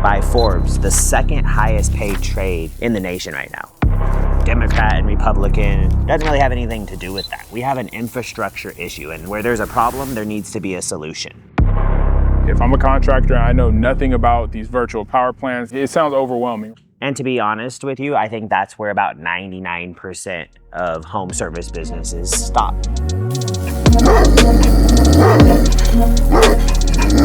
by Forbes the second highest paid trade in the nation right now. Democrat and Republican doesn't really have anything to do with that. We have an infrastructure issue, and where there's a problem, there needs to be a solution. If I'm a contractor and I know nothing about these virtual power plants, it sounds overwhelming. And to be honest with you, I think that's where about 99% of home service businesses stop.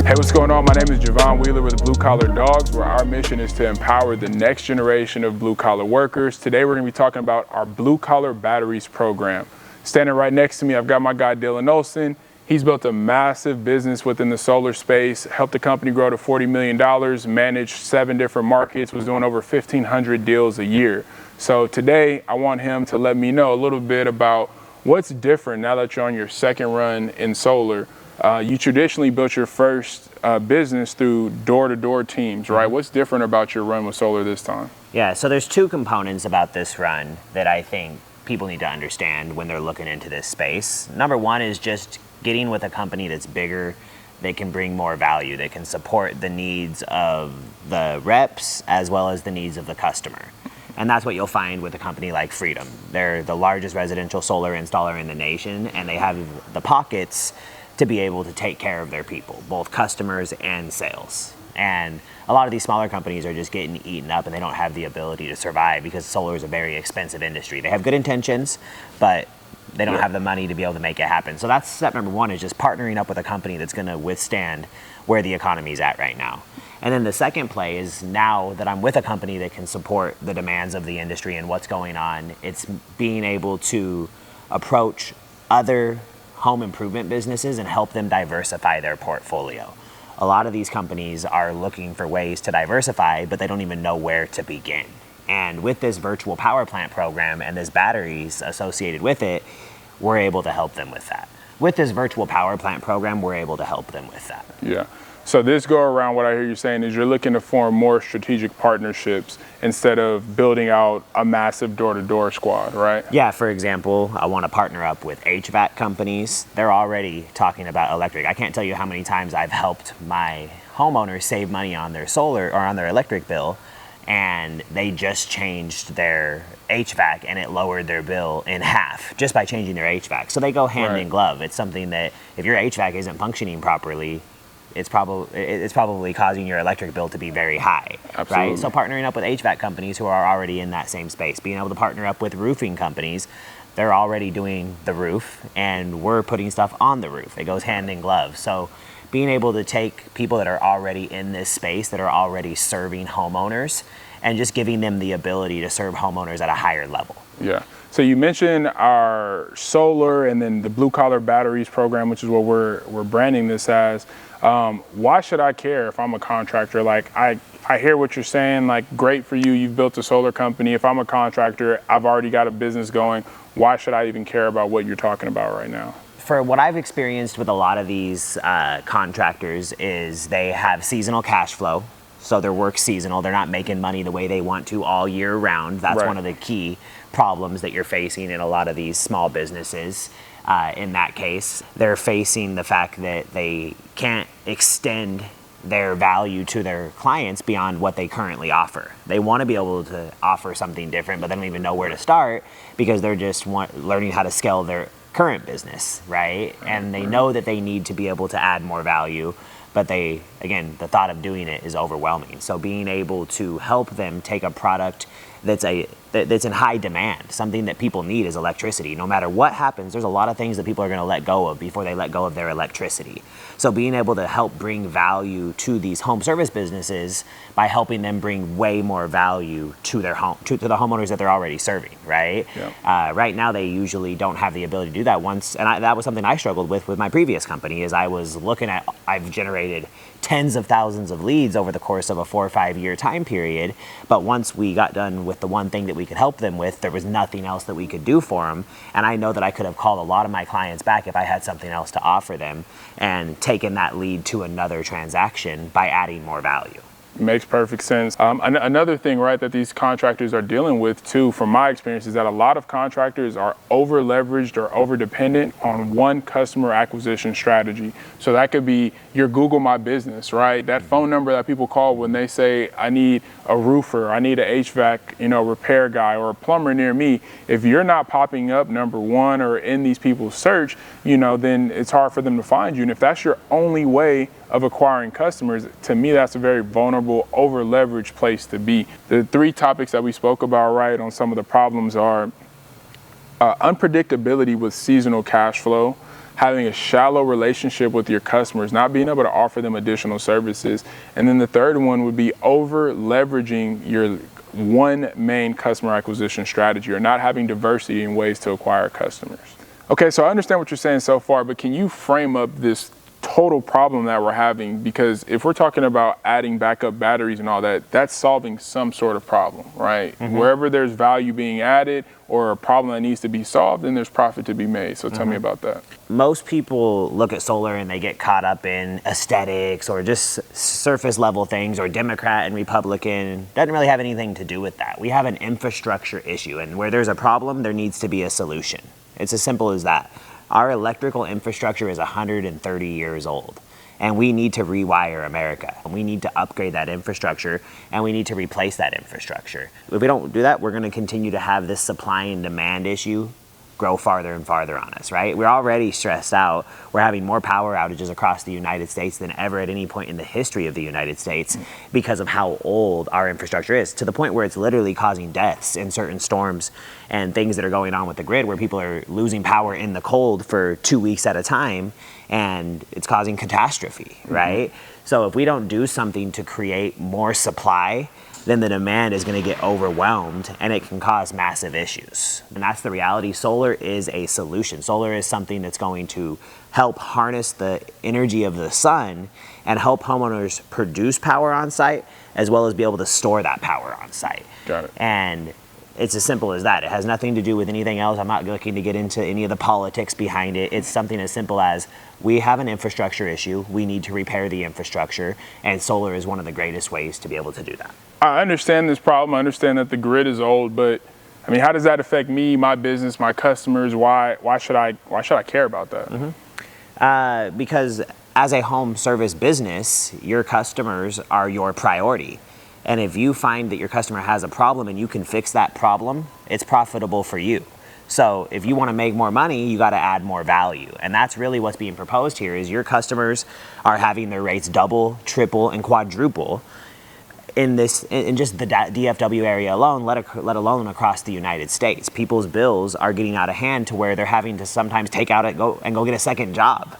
Hey, what's going on? My name is Javon Wheeler with the Blue Collar Dogs, where our mission is to empower the next generation of blue collar workers. Today, we're going to be talking about our Blue Collar Batteries program. Standing right next to me, I've got my guy, Dylan Olson. He's built a massive business within the solar space, helped the company grow to $40 million, managed 7 different markets, was doing over 1,500 deals a year. So today, I want him to let me know a little bit about what's different now that you're on your second run in solar. You traditionally built your first business through door-to-door teams, right? What's different about your run with solar this time? Yeah, so there's 2 components about this run that I think people need to understand when they're looking into this space. Number 1 is just getting with a company that's bigger, that can bring more value, that can support the needs of the reps as well as the needs of the customer. And that's what you'll find with a company like Freedom. They're the largest residential solar installer in the nation, and they have the pockets to be able to take care of their people, both customers and sales. And a lot of these smaller companies are just getting eaten up, and they don't have the ability to survive because solar is a very expensive industry. They have good intentions, but they don't have the money to be able to make it happen. So that's step number 1, is just partnering up with a company that's gonna withstand where the economy is at right now. And then the second play is, now that I'm with a company that can support the demands of the industry and what's going on, it's being able to approach other home improvement businesses and help them diversify their portfolio. A lot of these companies are looking for ways to diversify, but they don't even know where to begin. And with this virtual power plant program and this batteries associated with it, we're able to help them with that. With this virtual power plant program, we're able to help them with that. Yeah. So this go around, what I hear you saying is you're looking to form more strategic partnerships instead of building out a massive door-to-door squad, right? Yeah, for example, I want to partner up with HVAC companies. They're already talking about electric. I can't tell you how many times I've helped my homeowners save money on their solar or on their electric bill, and they just changed their HVAC and it lowered their bill in half just by changing their HVAC. So they go hand in glove. It's something that if your HVAC isn't functioning properly, it's probably causing your electric bill to be very high. Absolutely. Right? So partnering up with HVAC companies who are already in that same space, being able to partner up with roofing companies, they're already doing the roof and we're putting stuff on the roof. It goes hand in glove. So being able to take people that are already in this space, that are already serving homeowners, and just giving them the ability to serve homeowners at a higher level. Yeah. So you mentioned our solar and then the Blue Collar Batteries program, which is what we're branding this as. Why should I care if I'm a contractor? Like, I hear what you're saying, like, great for you, you've built a solar company. If I'm a contractor, I've already got a business going. Why should I even care about what you're talking about right now? For what I've experienced with a lot of these contractors is they have seasonal cash flow. So their work's seasonal. They're not making money the way they want to all year round. That's one of the key problems that you're facing in a lot of these small businesses. In that case, they're facing the fact that they can't extend their value to their clients beyond what they currently offer. They want to be able to offer something different, but they don't even know where to start because they're just learning how to scale their current business, right? And they know that they need to be able to add more value, but the thought of doing it is overwhelming. So being able to help them take a product that's in high demand, something that people need is electricity. No matter what happens, there's a lot of things that people are going to let go of before they let go of their electricity. So being able to help bring value to these home service businesses by helping them bring way more value to their home, to the homeowners that they're already serving, right? Yeah. Right now, they usually don't have the ability to do that that was something I struggled with my previous company. Is I've generated tens of thousands of leads over the course of a 4 or 5 year time period. But once we got done with the one thing that we could help them with, there was nothing else that we could do for them. And I know that I could have called a lot of my clients back if I had something else to offer them and taken that lead to another transaction by adding more value. Makes perfect sense. Another thing, right, that these contractors are dealing with too, from my experience, is that a lot of contractors are over leveraged or over dependent on one customer acquisition strategy. So that could be your Google My Business, right? That phone number that people call when they say, I need a roofer, I need an HVAC, repair guy or a plumber near me. If you're not popping up number one or in these people's search, then it's hard for them to find you. And if that's your only way of acquiring customers, to me, that's a very vulnerable, over-leveraged place to be. The three topics that we spoke about, right, on some of the problems are unpredictability with seasonal cash flow, having a shallow relationship with your customers, not being able to offer them additional services. And then the third one would be over-leveraging your one main customer acquisition strategy, or not having diversity in ways to acquire customers. Okay, so I understand what you're saying so far, but can you frame up this total problem that we're having? Because if we're talking about adding backup batteries and all that, that's solving some sort of problem, right? Mm-hmm. Wherever there's value being added or a problem that needs to be solved, then there's profit to be made. So tell me about that. Most people look at solar and they get caught up in aesthetics or just surface level things, or Democrat and Republican. Doesn't really have anything to do with that. We have an infrastructure issue, and where there's a problem, there needs to be a solution. It's as simple as that. Our electrical infrastructure is 130 years old, and we need to rewire America. We need to upgrade that infrastructure, and we need to replace that infrastructure. If we don't do that, we're going to continue to have this supply and demand issue grow farther and farther on us, right? We're already stressed out. We're having more power outages across the United States than ever at any point in the history of the United States because of how old our infrastructure is, to the point where it's literally causing deaths in certain storms and things that are going on with the grid, where people are losing power in the cold for 2 weeks at a time, and it's causing catastrophe, right? So if we don't do something to create more supply, then the demand is going to get overwhelmed, and it can cause massive issues. And that's the reality. Solar is a solution. Solar is something that's going to help harness the energy of the sun and help homeowners produce power on site, as well as be able to store that power on site. Got it. And it's as simple as that. It has nothing to do with anything else. I'm not looking to get into any of the politics behind it. It's something as simple as, we have an infrastructure issue. We need to repair the infrastructure, and solar is one of the greatest ways to be able to do that. I understand this problem. I understand that the grid is old, but I mean, how does that affect me, my business, my customers? Why should I care about that? Because as a home service business, your customers are your priority. And if you find that your customer has a problem and you can fix that problem, it's profitable for you. So if you want to make more money, you got to add more value. And that's really what's being proposed here, is your customers are having their rates double, triple, and quadruple in just the DFW area alone, let alone across the United States. People's bills are getting out of hand to where they're having to sometimes take out and go get a second job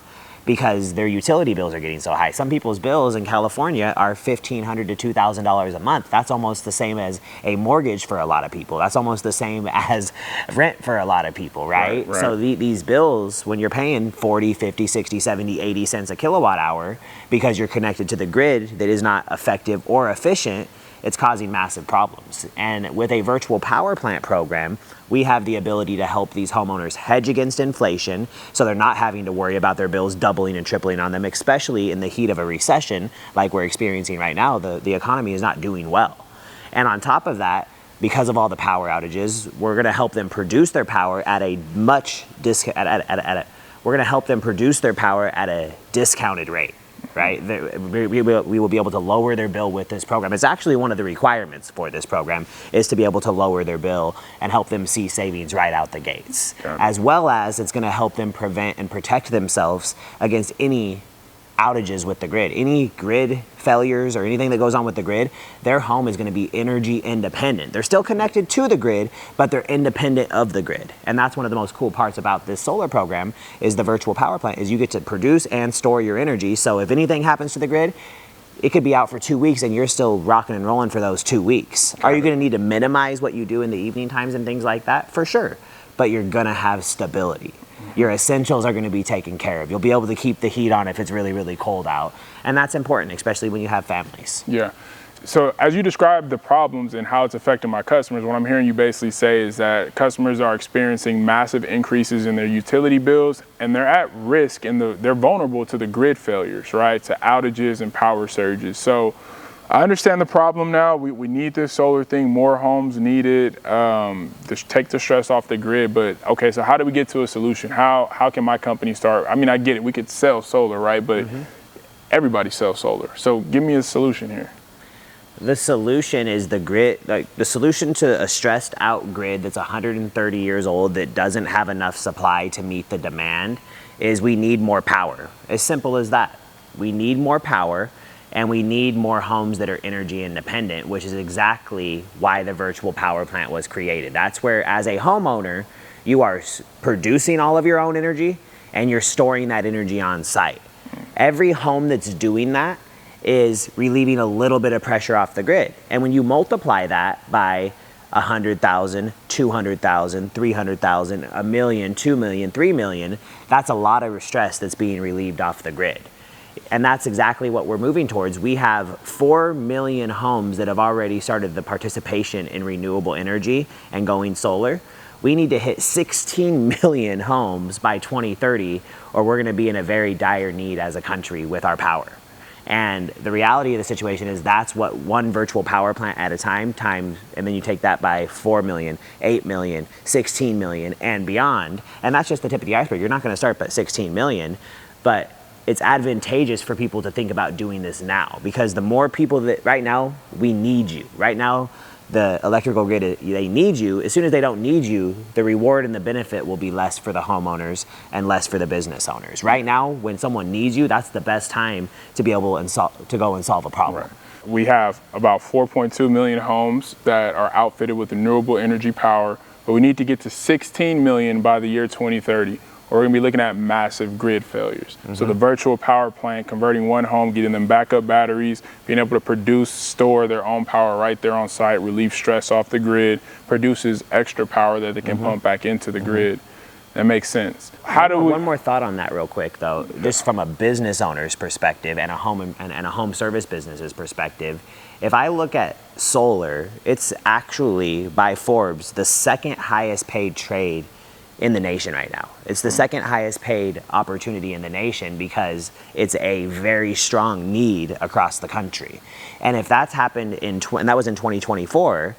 because their utility bills are getting so high. Some people's bills in California are $1,500 to $2,000 a month. That's almost the same as a mortgage for a lot of people. That's almost the same as rent for a lot of people, right? Right. So these bills, when you're paying 40, 50, 60, 70, 80 cents a kilowatt hour because you're connected to the grid that is not effective or efficient, it's causing massive problems. And with a virtual power plant program, we have the ability to help these homeowners hedge against inflation, so they're not having to worry about their bills doubling and tripling on them, especially in the heat of a recession like we're experiencing right now. The economy is not doing well. And on top of that, because of all the power outages, we're going to help them produce their power at a discounted rate. Right? We will be able to lower their bill with this program. It's actually one of the requirements for this program, is to be able to lower their bill and help them see savings right out the gates. As well as it's going to help them prevent and protect themselves against any outages with the grid. Any grid failures or anything that goes on with the grid, their home is going to be energy independent. They're still connected to the grid, but they're independent of the grid. And that's one of the most cool parts about this solar program, is the virtual power plant, is you get to produce and store your energy. So if anything happens to the grid, it could be out for 2 weeks and you're still rocking and rolling for those 2 weeks. Are you going to need to minimize what you do in the evening times and things like that? For sure. But you're going to have stability. Your essentials are going to be taken care of. You'll be able to keep the heat on if it's really, really cold out. And that's important, especially when you have families. Yeah. So as you describe the problems and how it's affecting my customers, what I'm hearing you basically say is that customers are experiencing massive increases in their utility bills, and they're at risk, and they're vulnerable to the grid failures, right? To outages and power surges. So I understand the problem now. We need this solar thing. More homes need it to take the stress off the grid. But okay, so how do we get to a solution? How can my company start? I mean, I get it. We could sell solar, right? But everybody sells solar. So give me a solution here. The solution is the grid. Like the solution to a stressed out grid that's 130 years old that doesn't have enough supply to meet the demand is we need more power. As simple as that. We need more power. And we need more homes that are energy independent, which is exactly why the virtual power plant was created. That's where, as a homeowner, you are producing all of your own energy and you're storing that energy on site. Every home that's doing that is relieving a little bit of pressure off the grid. And when you multiply that by 100,000, 200,000, 300,000, a million, 2 million, 3 million, that's a lot of stress that's being relieved off the grid. And that's exactly what we're moving towards. We have 4 million homes that have already started the participation in renewable energy and going solar. We need to hit 16 million homes by 2030, or we're going to be in a very dire need as a country with our power. And the reality of the situation is that's what one virtual power plant at a time times, and then you take that by 4 million, 8 million, 16 million, and beyond. And that's just the tip of the iceberg. You're not going to start at 16 million, but it's advantageous for people to think about doing this now, because the more people that right now, we need you. Right now, the electrical grid, they need you. As soon as they don't need you, the reward and the benefit will be less for the homeowners and less for the business owners. Right now, when someone needs you, that's the best time to be able to go and solve a problem. Right. We have about 4.2 million homes that are outfitted with renewable energy power, but we need to get to 16 million by the year 2030. Or we're gonna be looking at massive grid failures. So the virtual power plant, converting one home, getting them backup batteries, being able to produce, store their own power right there on site, relieve stress off the grid, produces extra power that they can pump back into the grid. That makes sense. One more thought on that real quick though, just from a business owner's perspective and a home service business's perspective. If I look at solar, it's actually by Forbes the second highest paid trade in the nation right now. It's the second highest paid opportunity in the nation because it's a very strong need across the country. And if that's happened and that was in 2024,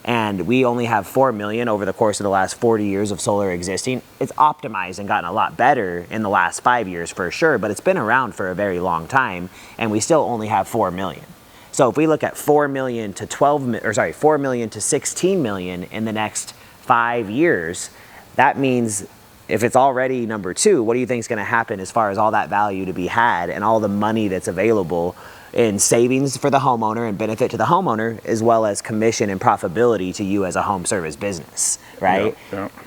and we only have 4 million over the course of the last 40 years of solar existing, it's optimized and gotten a lot better in the last 5 years for sure, but it's been around for a very long time and we still only have 4 million. So if we look at 4 million to 4 million to 16 million in the next 5 years, that means if it's already number 2, what do you think is going to happen as far as all that value to be had and all the money that's available in savings for the homeowner and benefit to the homeowner, as well as commission and profitability to you as a home service business, right?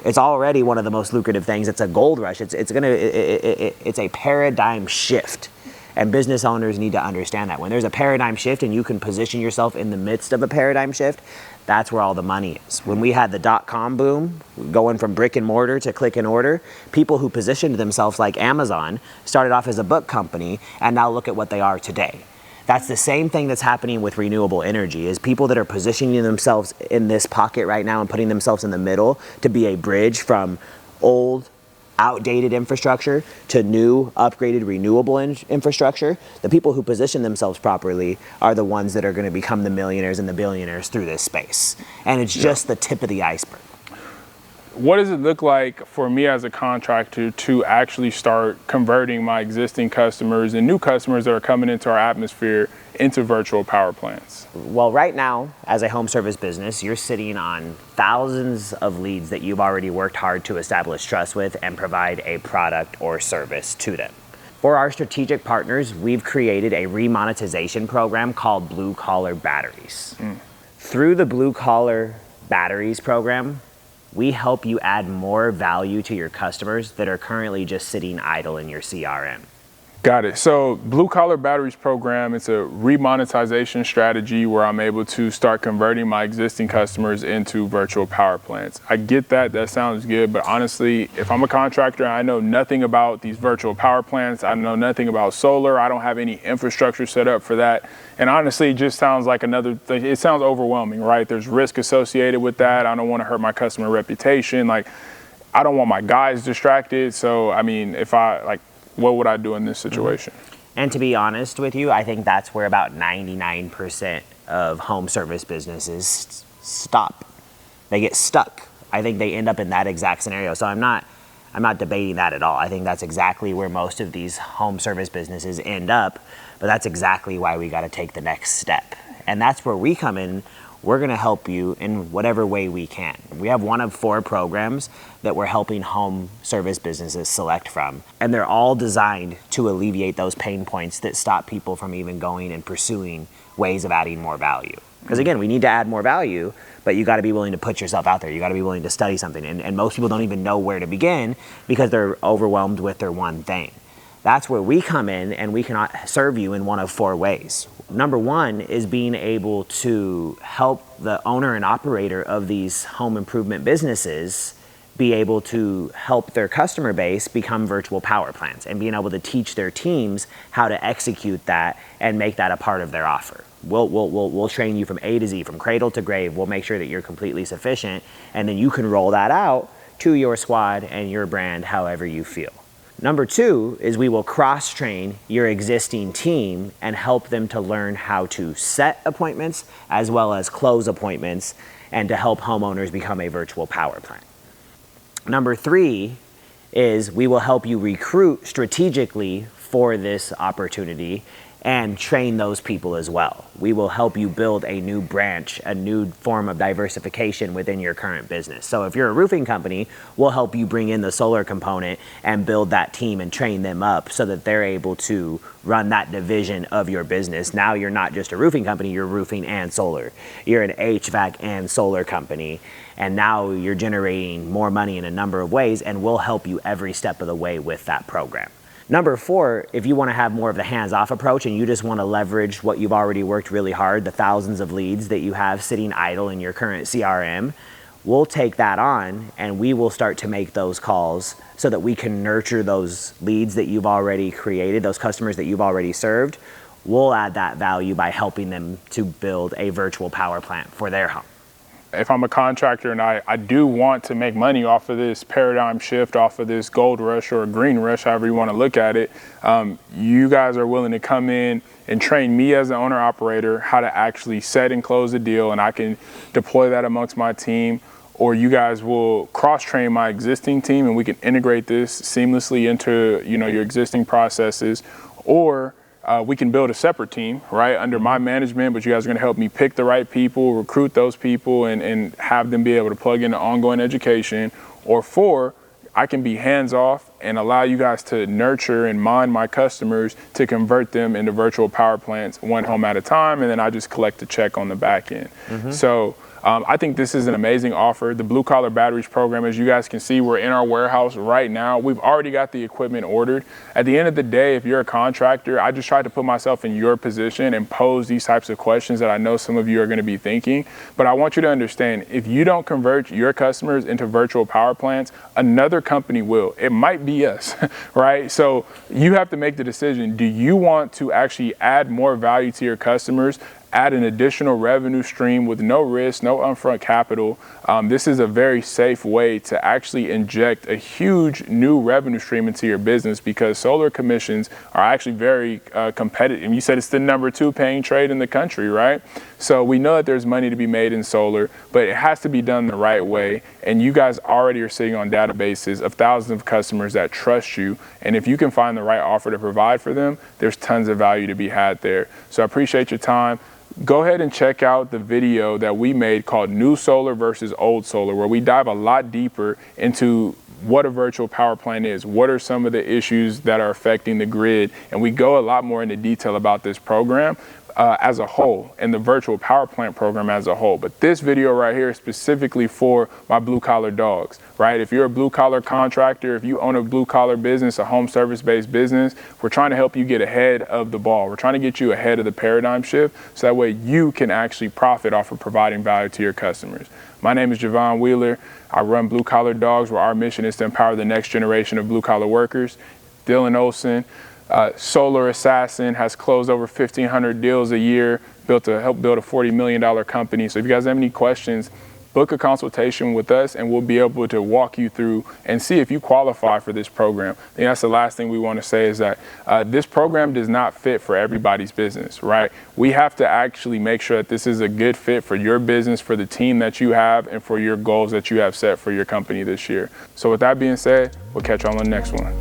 It's already one of the most lucrative things. It's a gold rush. It's a paradigm shift. And business owners need to understand that. When there's a paradigm shift and you can position yourself in the midst of a paradigm shift, that's where all the money is. When we had the .com boom, going from brick and mortar to click and order, people who positioned themselves like Amazon started off as a book company and now look at what they are today. That's the same thing that's happening with renewable energy, is people that are positioning themselves in this pocket right now and putting themselves in the middle to be a bridge from old, outdated infrastructure to new, upgraded, renewable infrastructure. The people who position themselves properly are the ones that are going to become the millionaires and the billionaires through this space. And it's just the tip of the iceberg. What does it look like for me as a contractor to actually start converting my existing customers and new customers that are coming into our atmosphere into virtual power plants? Well, right now, as a home service business, you're sitting on thousands of leads that you've already worked hard to establish trust with and provide a product or service to them. For our strategic partners, we've created a remonetization program called Blue Collar Batteries. Through the Blue Collar Batteries program, we help you add more value to your customers that are currently just sitting idle in your CRM. Got it. So Blue Collar Batteries program, it's a remonetization strategy where I'm able to start converting my existing customers into virtual power plants. I get that. That sounds good. But honestly, if I'm a contractor and I know nothing about these virtual power plants, I know nothing about solar, I don't have any infrastructure set up for that. And honestly, it just sounds like another thing. It sounds overwhelming, right? There's risk associated with that. I don't want to hurt my customer reputation. Like, I don't want my guys distracted. So, I mean, what would I do in this situation? And to be honest with you, I think that's where about 99% of home service businesses stop. They get stuck. I think they end up in that exact scenario. So I'm not debating that at all. I think that's exactly where most of these home service businesses end up, but that's exactly why we got to take the next step. And that's where we come in. We're going to help you in whatever way we can. We have one of 4 programs that we're helping home service businesses select from, and they're all designed to alleviate those pain points that stop people from even going and pursuing ways of adding more value. Because again, we need to add more value, but you got to be willing to put yourself out there. You got to be willing to study something. And most people don't even know where to begin because they're overwhelmed with their one thing. That's where we come in, and we can serve you in one of 4 ways. Number 1 is being able to help the owner and operator of these home improvement businesses be able to help their customer base become virtual power plants, and being able to teach their teams how to execute that and make that a part of their offer. We'll train you from A to Z, from cradle to grave. We'll make sure that you're completely sufficient, and then you can roll that out to your squad and your brand however you feel. Number 2 is we will cross-train your existing team and help them to learn how to set appointments as well as close appointments, and to help homeowners become a virtual power plant. Number 3 is we will help you recruit strategically for this opportunity and train those people as well. We will help you build a new branch, a new form of diversification within your current business. So if you're a roofing company, we'll help you bring in the solar component and build that team and train them up so that they're able to run that division of your business. Now you're not just a roofing company, you're roofing and solar. You're an HVAC and solar company. And now you're generating more money in a number of ways, and we'll help you every step of the way with that program. Number 4, if you want to have more of the hands-off approach and you just want to leverage what you've already worked really hard, the thousands of leads that you have sitting idle in your current CRM, we'll take that on and we will start to make those calls so that we can nurture those leads that you've already created, those customers that you've already served. We'll add that value by helping them to build a virtual power plant for their home. If I'm a contractor and I do want to make money off of this paradigm shift, off of this gold rush or green rush, however you want to look at it, you guys are willing to come in and train me as an owner operator how to actually set and close a deal, and I can deploy that amongst my team. Or you guys will cross-train my existing team and we can integrate this seamlessly into your existing processes. Or we can build a separate team, right, under my management, but you guys are going to help me pick the right people, recruit those people, and have them be able to plug into ongoing education. Or 4, I can be hands-off and allow you guys to nurture and mine my customers to convert them into virtual power plants, one home at a time, and then I just collect the check on the back end. So I think this is an amazing offer. The Blue Collar Batteries program, as you guys can see, we're in our warehouse right now. We've already got the equipment ordered. At the end of the day, if you're a contractor, I just tried to put myself in your position and pose these types of questions that I know some of you are going to be thinking. But I want you to understand, if you don't convert your customers into virtual power plants, another company will. It might be us, right? So you have to make the decision. Do you want to actually add more value to your customers, add an additional revenue stream with no risk, no upfront capital? This is a very safe way to actually inject a huge new revenue stream into your business, because solar commissions are actually very competitive. And you said it's the number 2 paying trade in the country, right? So we know that there's money to be made in solar, but it has to be done the right way. And you guys already are sitting on databases of thousands of customers that trust you. And if you can find the right offer to provide for them, there's tons of value to be had there. So I appreciate your time. Go ahead and check out the video that we made called New Solar versus Old Solar, where we dive a lot deeper into what a virtual power plant is, what are some of the issues that are affecting the grid, and we go a lot more into detail about this program as a whole, and the virtual power plant program as a whole. But this video right here is specifically for my blue collar dogs, right? If you're a blue collar contractor, if you own a blue collar business, a home service based business, we're trying to help you get ahead of the ball. We're trying to get you ahead of the paradigm shift, so that way you can actually profit off of providing value to your customers. My name is Javon Wheeler. I run Blue Collar Dogs, where our mission is to empower the next generation of blue collar workers. Dylan Olson, solar assassin, has closed over 1,500 deals a year, helped build a $40 million company. So if you guys have any questions, book a consultation with us and we'll be able to walk you through and see if you qualify for this program. I think that's the last thing we want to say is that this program does not fit for everybody's business, right? We have to actually make sure that this is a good fit for your business, for the team that you have, and for your goals that you have set for your company this year. So with that being said, we'll catch you on the next one.